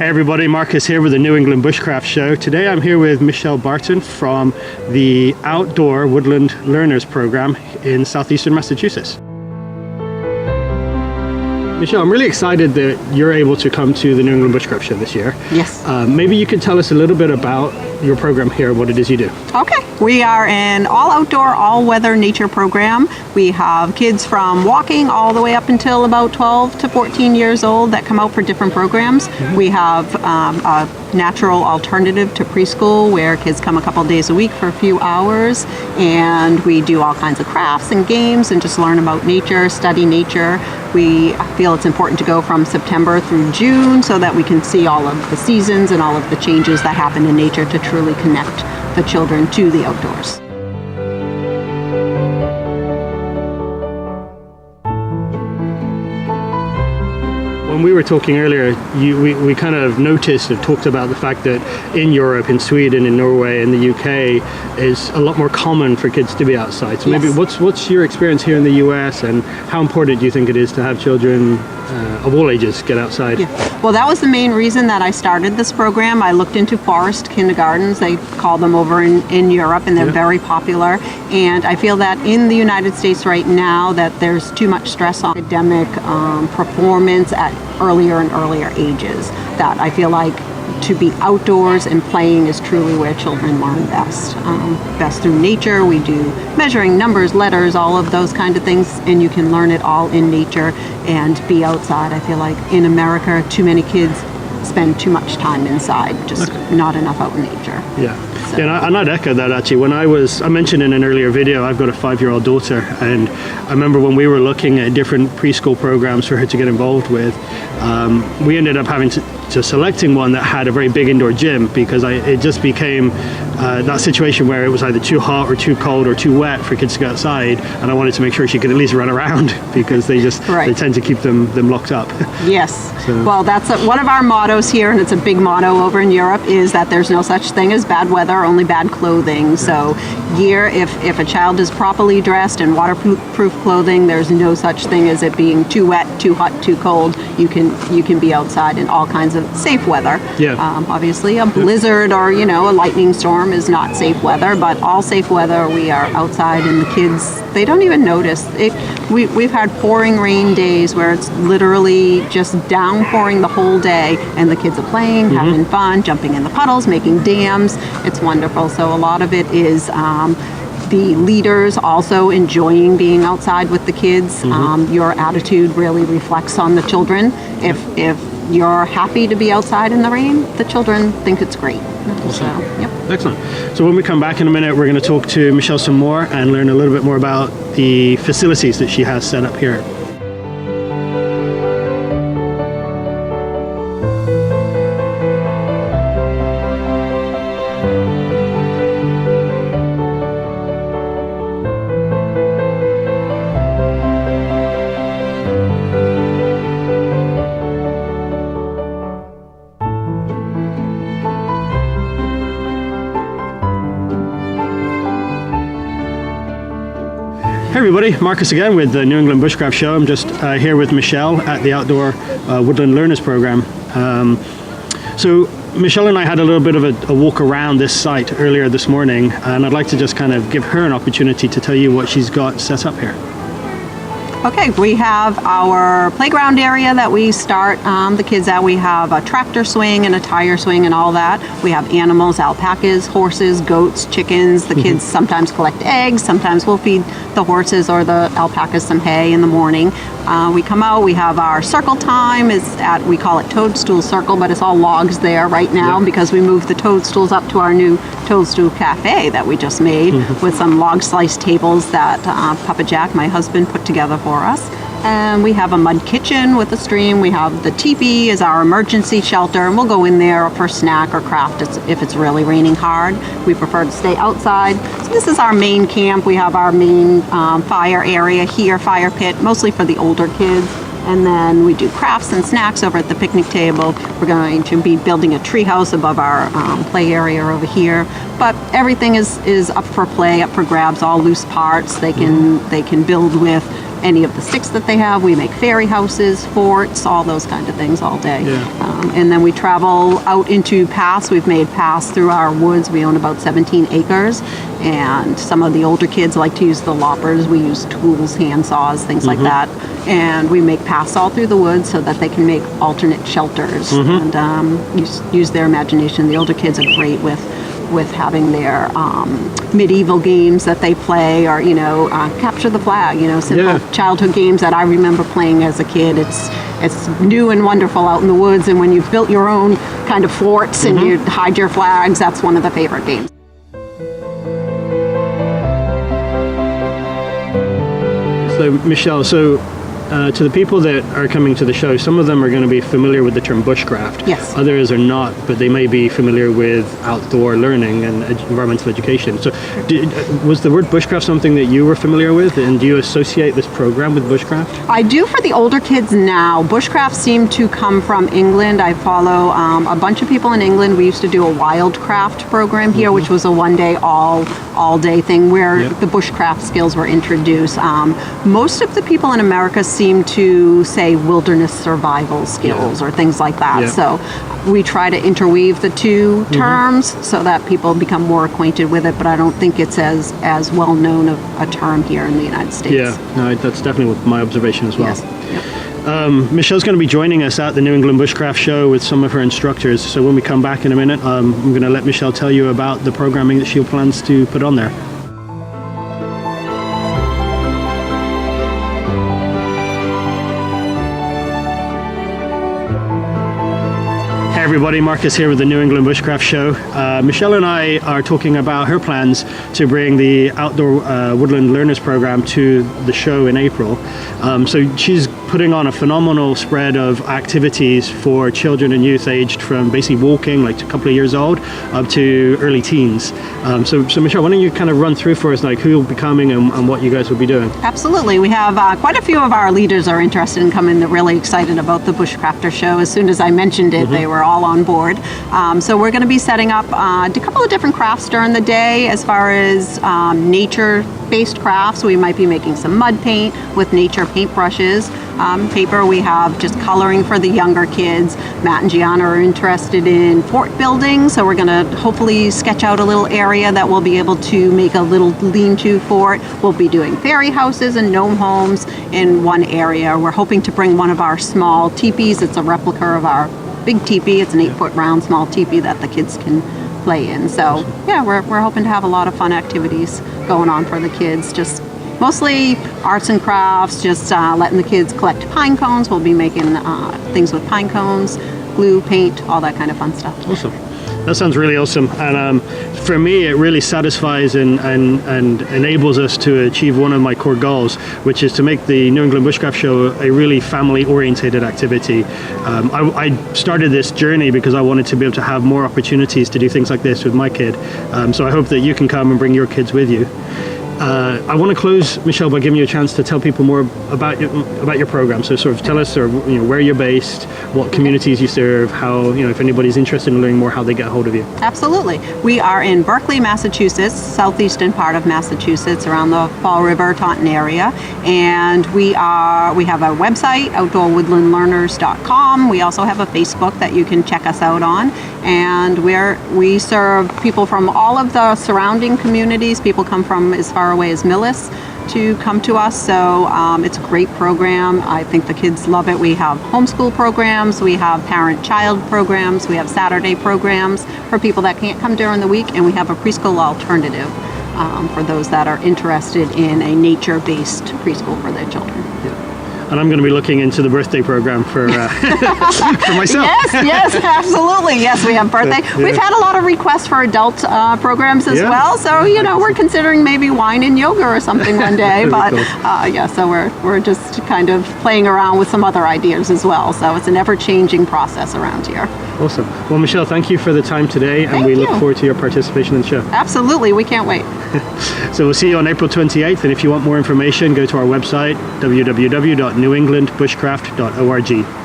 Hey everybody, Marcus here with the New England Bushcraft Show. Today I'm here with Micheles Barton from the Outdoor Woodland Learners program in southeastern Massachusetts. Micheles, I'm really excited that you're able to come to the New England Bushcraft Show this year. Yes. Maybe you could tell us a little bit about your program here, what it is you do. Okay. We are an all-outdoor, all-weather nature program. We have kids from walking all the way up until about 12 to 14 years old that come out for different programs. Mm-hmm. We have a natural alternative to preschool where kids come a couple days a week for a few hours, and we do all kinds of crafts and games and just learn about nature, study nature. We feel it's important to go from September through June so that we can see all of the seasons and all of the changes that happen in nature to truly connect the children to the outdoors. When we were talking earlier, we kind of noticed and talked about the fact that in Europe, in Sweden, in Norway, in the UK, it's a lot more common for kids to be outside. So maybe what's your experience here in the US, and how important do you think it is to have children of all ages get outside? Yeah. Well, that was the main reason that I started this program. I looked into forest kindergartens, they call them over in Europe, and they're very popular. And I feel that in the United States right now that there's too much stress on academic performance at earlier and earlier ages, that I feel like to be outdoors and playing is truly where children learn best. Best through nature. We do measuring numbers, letters, all of those kind of things, and you can learn it all in nature and be outside. I feel like in America, too many kids spend too much time inside, just not enough out in nature. Yeah. So. Yeah, and I'd echo that actually. When I mentioned in an earlier video, I've got a 5-year-old daughter, and I remember when we were looking at different preschool programs for her to get involved with, we ended up having to selecting one that had a very big indoor gym, because it just became that situation where it was either too hot or too cold or too wet for kids to go outside, and I wanted to make sure she could at least run around because they just they tend to keep them locked up. Yes. So. Well, that's one of our mottos here, and it's a big motto over in Europe, is that there's no such thing as bad weather, only bad clothing. So if a child is properly dressed in waterproof clothing, there's no such thing as it being too wet, too hot, too cold. You can be outside in all kinds of safe weather. Yeah. Obviously a blizzard or a lightning storm is not safe weather, but all safe weather we are outside, and the kids, they don't even notice. We've had pouring rain days where it's literally just downpouring the whole day, and the kids are playing, having fun, jumping in the puddles, making dams. It's wonderful. So a lot of it is the leaders also enjoying being outside with the kids. Your attitude really reflects on the children. If you're happy to be outside in the rain, the children think it's great. Awesome. So, excellent. So when we come back in a minute, we're going to talk to Micheles some more and learn a little bit more about the facilities that she has set up here. Hey everybody, Marcus again with the New England Bushcraft Show. I'm just here with Micheles at the Outdoor Woodland Learners program. So Micheles and I had a little bit of a walk around this site earlier this morning, and I'd like to just kind of give her an opportunity to tell you what she's got set up here. Okay, we have our playground area that we start the kids at. We have a tractor swing and a tire swing and all that. We have animals, alpacas, horses, goats, chickens. The kids sometimes collect eggs. Sometimes we'll feed the horses or the alpacas some hay in the morning. We come out, we have our circle time. We call it Toadstool Circle, but it's all logs there right now because we moved the toadstools up to our new Toadstool Cafe that we just made with some log slice tables that Papa Jack, my husband, put together for us. And we have a mud kitchen with a stream. We have the teepee as our emergency shelter, and we'll go in there for snack or craft if it's really raining hard. We prefer to stay outside. So this is our main camp. We have our main fire area here, fire pit, mostly for the older kids. And then we do crafts and snacks over at the picnic table. We're going to be building a tree house above our play area over here. But everything is up for play, up for grabs, all loose parts. They can build with any of the sticks that they have. We make fairy houses, forts, all those kind of things all day. And then we travel out into paths. We've made paths through our woods. We own about 17 acres, and some of the older kids like to use the loppers. We use tools, hand saws, things like that. And we make paths all through the woods so that they can make alternate shelters and use their imagination. The older kids are great with having their medieval games that they play, or capture the flag, simple childhood games that I remember playing as a kid. It's new and wonderful out in the woods, and when you've built your own kind of forts and you hide your flags, that's one of the favorite games. So Michelle, to the people that are coming to the show, some of them are going to be familiar with the term bushcraft. Yes. Others are not, but they may be familiar with outdoor learning and environmental education. So was the word bushcraft something that you were familiar with, and do you associate this program with bushcraft? I do for the older kids now. Bushcraft seemed to come from England. I follow a bunch of people in England. We used to do a wildcraft program here, which was a one-day, all-day thing where the bushcraft skills were introduced. Most of the people in America seem to say wilderness survival skills or things like that. So we try to interweave the two terms so that people become more acquainted with it, but I don't think it's as well known of a term here in the United States. Yeah, no, that's definitely my observation as well. Yes. Michelle's going to be joining us at the New England Bushcraft Show with some of her instructors. So when we come back in a minute, I'm going to let Michelle tell you about the programming that she plans to put on there. Hey everybody, Marcus here with the New England Bushcraft Show. Michelle and I are talking about her plans to bring the Outdoor Woodland Learners program to the show in April. So she's putting on a phenomenal spread of activities for children and youth aged from basically walking, like a couple of years old, up to early teens. So Michelle, why don't you kind of run through for us like who will be coming and what you guys will be doing? Absolutely. We have quite a few of our leaders are interested in coming. They're really excited about the Bushcrafter show. As soon as I mentioned it, they were all on board. So we're going to be setting up a couple of different crafts during the day as far as nature-based crafts. We might be making some mud paint with nature paintbrushes. Paper, we have just coloring for the younger kids. Matt and Gianna are interested in fort building, so we're going to hopefully sketch out a little area that we'll be able to make a little lean-to fort. We'll be doing fairy houses and gnome homes in one area. We're hoping to bring one of our small teepees. It's a replica of our big teepee. It's an 8-foot round small teepee that the kids can play in. So yeah, we're hoping to have a lot of fun activities going on for the kids. Just mostly arts and crafts, just letting the kids collect pine cones. We'll be making things with pine cones, glue, paint, all that kind of fun stuff. Awesome. That sounds really awesome. And for me, it really satisfies and enables us to achieve one of my core goals, which is to make the New England Bushcraft Show a really family-oriented activity. I started this journey because I wanted to be able to have more opportunities to do things like this with my kid. So I hope that you can come and bring your kids with you. I want to close, Michelle, by giving you a chance to tell people more about your program. So sort of tell us where you're based, what communities you serve, how, if anybody's interested in learning more, how they get a hold of you. Absolutely. We are in Berkeley, Massachusetts, southeastern part of Massachusetts, around the Fall River, Taunton area. And we have a website, outdoorwoodlandlearners.com. We also have a Facebook that you can check us out on. And we serve people from all of the surrounding communities. People come from as far away as Micheles to come to us, so it's a great program. I think the kids love it. We have homeschool programs, we have parent-child programs, we have Saturday programs for people that can't come during the week, and we have a preschool alternative for those that are interested in a nature-based preschool for their children. And I'm going to be looking into the birthday program for myself. Yes, absolutely. Yes, we have birthday. Yeah. We've had a lot of requests for adult programs as well. So, we're considering maybe wine and yoga or something one day. But cool. So we're just kind of playing around with some other ideas as well. So it's an ever-changing process around here. Awesome. Well, Michelle, thank you for the time today. And we look forward to your participation in the show. Absolutely. We can't wait. So we'll see you on April 28th. And if you want more information, go to our website, www.newenglandbushcraft.org.